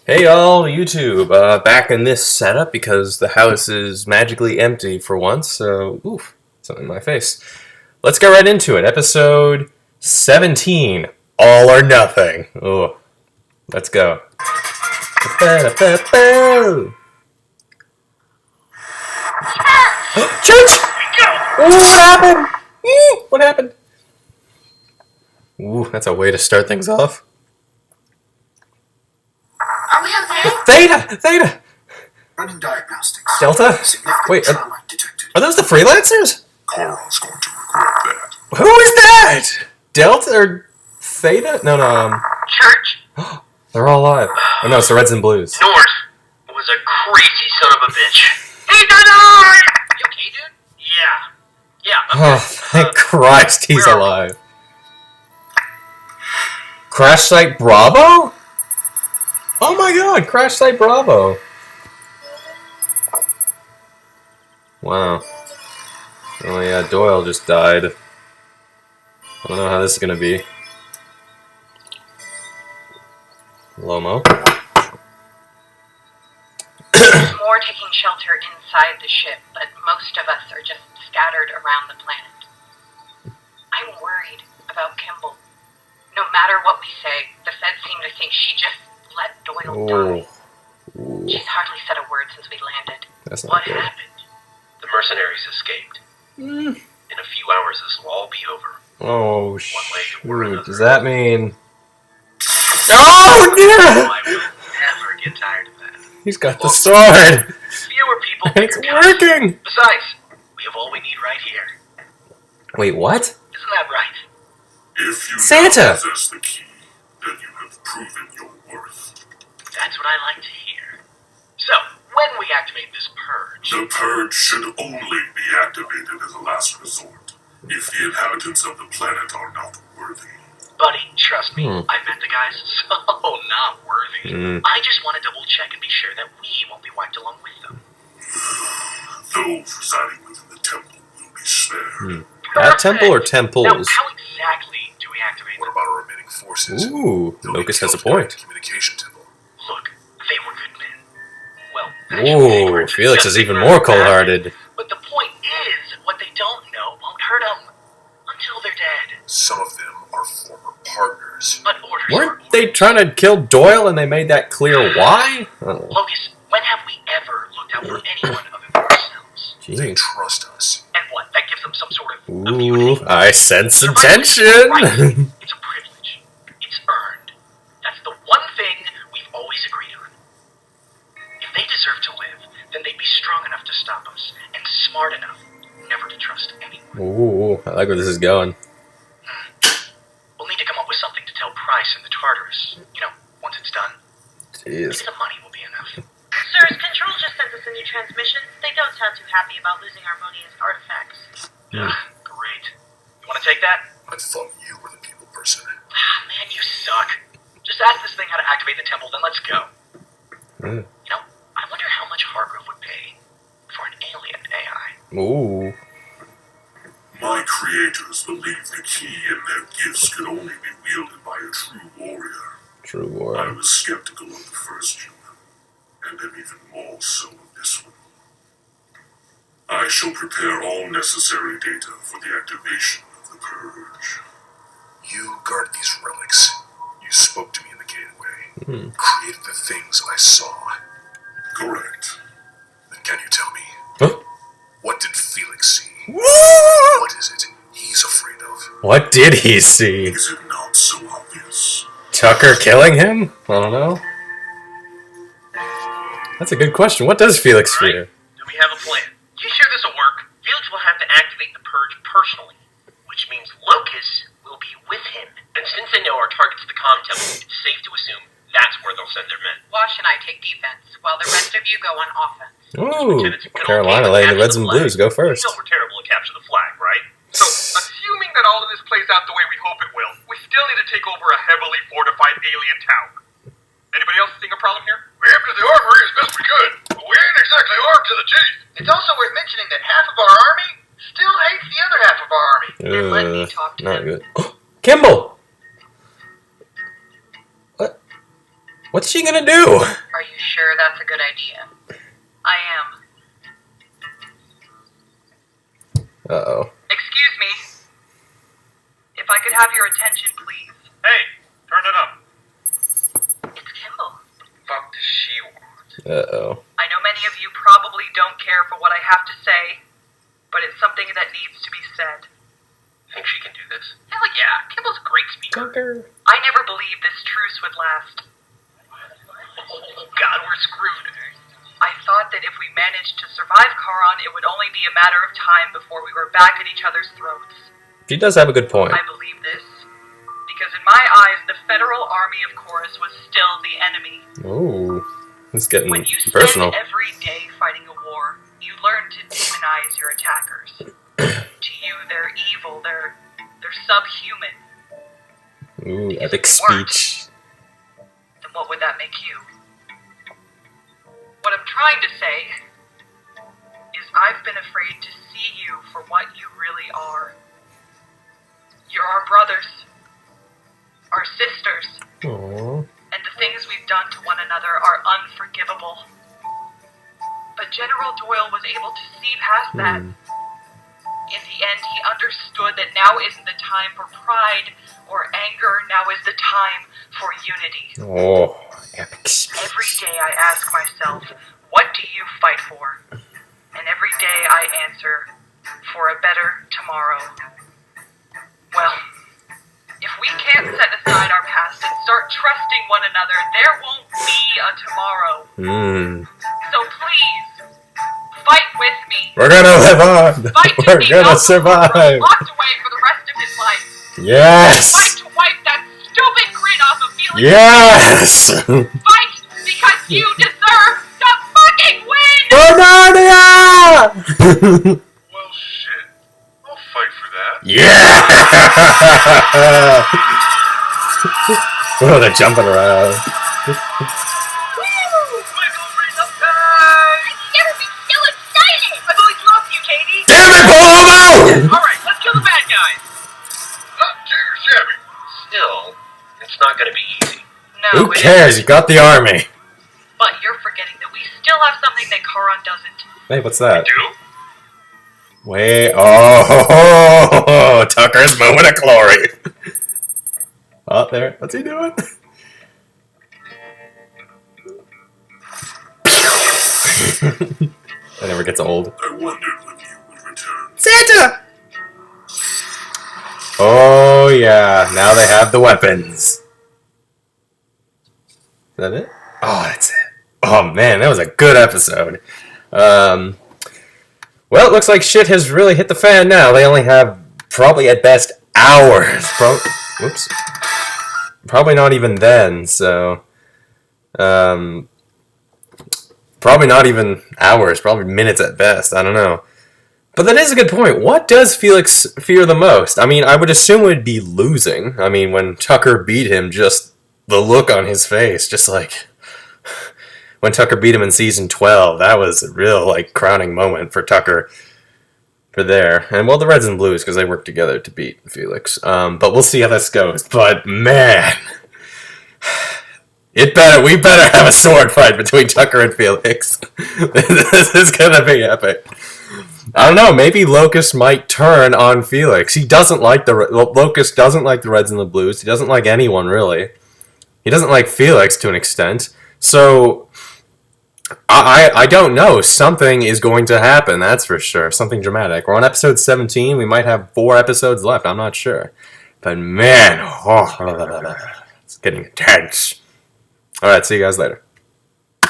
Hey all, YouTube, back in this setup because the house is magically empty for once, so, oof, something in my face. Let's go right into it. Episode 17, All or Nothing. Oh, let's go. Church! Oh, what happened? What happened? Ooh, that's a way to start things off. Are we okay? Theta! Running diagnostics. Delta? Significant Wait, trauma detected. Are those the freelancers? Carl's going to regret that. Who is that? Delta or Theta? No. Church, They're all alive. Oh no, it's the Reds and Blues. North was a crazy son of a bitch. He's alive! You okay, dude? Yeah. Oh, Okay. thank Christ he's where are we? alive. Crash Site Bravo? Oh my god, Crash Site Bravo. Wow. Oh yeah, Doyle just died. I don't know how this is gonna be. Lomo. There's more taking shelter inside the ship, but most of us are just scattered around the planet. I'm worried about Kimball. No matter what we say, the feds seem to think she just let Doyle die. Ooh, She's hardly said a word since we landed. that's not What good. happened? The mercenaries escaped. In a few hours, this will all be over. Oh way or shoot, another. does that mean... Oh yeah! I will never get tired of that. He's got the sword! Fewer people, It's bigger guns. working! Besides, we have all we need right here. Wait, what? Isn't that right? If you Santa! now possess the key, then you have proven your worth. That's what I like to hear. So, when we activate this purge, The purge should only be activated as a last resort, if the inhabitants of the planet are not worthy. buddy, trust me, Hmm. I've met the guys, so not worthy. I just want to double check and be sure that we won't be wiped along with them. Those residing within the temple will be spared. That temple or Now, temples? how exactly do we activate What them? about our remaining forces? Ooh, They'll be Locust has a killed by point. the communication temple. Look, they were good men. Well, actually, they Ooh, were Felix just is even as more bad. cold-hearted. But the point is, what they don't know won't hurt them until they're dead. Some of them are former partners. But orders are Weren't they orders. trying to kill Doyle and they made that clear why? Oh, Locust, when have we ever looked out for anyone other than ourselves? They gee. trust us. And what? That gives them some sort of Ooh, immunity? I sense some Right. tension! It's a privilege. It's earned. That's the one thing we've always agreed on. If they deserve to live, then they'd be strong enough to stop us, and smart enough never to trust anyone. Ooh, I like where this is going. We'll need to come up with something to tell Price and the Tartarus. You know, once it's done. Maybe Jeez. the money will be enough. Sirs, Control just sent us a new transmission. They don't sound too happy about losing Harmonia's artifacts. Great. You want to take that? I thought you were the people person. Man, you suck. Just ask this thing how to activate the temple, then let's go. Mm. You know, I wonder how much Hargrove would pay for an alien AI. Ooh. My creators believed the key and their gifts could only be wielded by a true warrior. True I war. was skeptical of the first human, and am even more so of this one. I shall prepare all necessary data for the activation of the purge. You guard these relics. You spoke to me in the gateway. Created the things I saw. Correct. Then can you tell me, Huh? what did Felix see? Woo! What is it he's afraid of? What did he see? Is it not so obvious? Tucker killing him? I don't know. That's a good question. What does Felix fear? Do we have a plan? You sure this will work? Felix will have to activate the purge personally, which means Locust will be with him. And since they know our target's the comm temple, it's safe to assume that's where they'll send their men. Wash and I take defense, while the rest of you go on offense. Ooh, Lieutenant, you can Carolina okay with letting the capture Reds and flag. Blues go You first. know we're terrible at capture the flag, right? So, assuming that all of this plays out the way we hope it will, we still need to take over a heavily fortified alien tower. Anybody else seeing a problem here? We emptied the armory as best we could, but we ain't exactly armed to the teeth. It's also worth mentioning that half of our army still hates the other half of our army. Then let me talk to Not him. good. Kimball! What's she gonna do? Are you sure that's a good idea? I am. Uh-oh. Excuse me. If I could have your attention, please. Hey, turn it up. It's Kimball. Fuck does she want? Uh-oh. I know many of you probably don't care for what I have to say, but it's something that needs to be said. Think she can do this? Hell yeah, Kimball's a great speaker. Tucker. I never believed this truce would last. Oh God, we're screwed. I thought that if we managed to survive Charon, it would only be a matter of time before we were back at each other's throats. She does have a good point. I believe this, because in my eyes, the Federal Army of Chorus was still the enemy. Ooh. It's getting When you personal. spend every day fighting a war, you learn to demonize your attackers. To you, they're evil, they're subhuman. Ooh, If epic it weren't, speech. then what would that make you? What I'm trying to say is I've been afraid to see you for what you really are. You're our brothers, our sisters, Aww. and the things we've done to one another are unforgivable. But General Doyle was able to see past that. In the end, he understood that now isn't the time for pride or anger, now is the time for unity. Oh, epic speech. Every day I ask myself, what do you fight for? And every day I answer, for a better tomorrow. Well, if we can't set aside our past and start trusting one another, there won't be a tomorrow. So please, fight with me. We're gonna live on. Fight to We're see gonna Malcolm survive. locked away for the rest of his life. Yes. Fight to wipe that stupid grin off of Felix. Yes. Fight because you deserve to fucking win. Bernardia! Well, shit. I'll fight for that. Yeah! Oh, they're jumping around. Never been so excited! I've always loved you, Katie. Damn it, Polo! Alright, let's kill the bad guys. Not too shabby. Still, it's not gonna be easy. No, Who it cares? isn't. You got the army. But you're forgetting that we still have something that Charon doesn't. Hey, what's that? Do? Wait. Oh, Tucker's moment of glory. Oh, there. What's he doing? That never gets old. I wondered when you would return. Santa! Oh, yeah. Now they have the weapons. Is that it? Oh, that's it. Oh, man. That was a good episode. Well, it looks like shit has really hit the fan now. They only have, probably at best, hours. Whoops. Probably not even then, so... probably not even hours. Probably minutes at best. I don't know. But that is a good point. What does Felix fear the most? I mean, I would assume it would be losing. I mean, when Tucker beat him, just the look on his face, just like... When Tucker beat him in season 12, that was a real, like, crowning moment for Tucker for there. And, well, the Reds and Blues, because they worked together to beat Felix. But we'll see how this goes. But, man... we better have a sword fight between Tucker and Felix. This is gonna be epic. I don't know, maybe Locust might turn on Felix. He doesn't like Locust doesn't like the Reds and the Blues. He doesn't like anyone, really. He doesn't like Felix to an extent. So, I don't know. Something is going to happen, that's for sure. Something dramatic. We're on episode 17. We might have 4 episodes left. I'm not sure. But man, it's getting intense. Alright, see you guys later.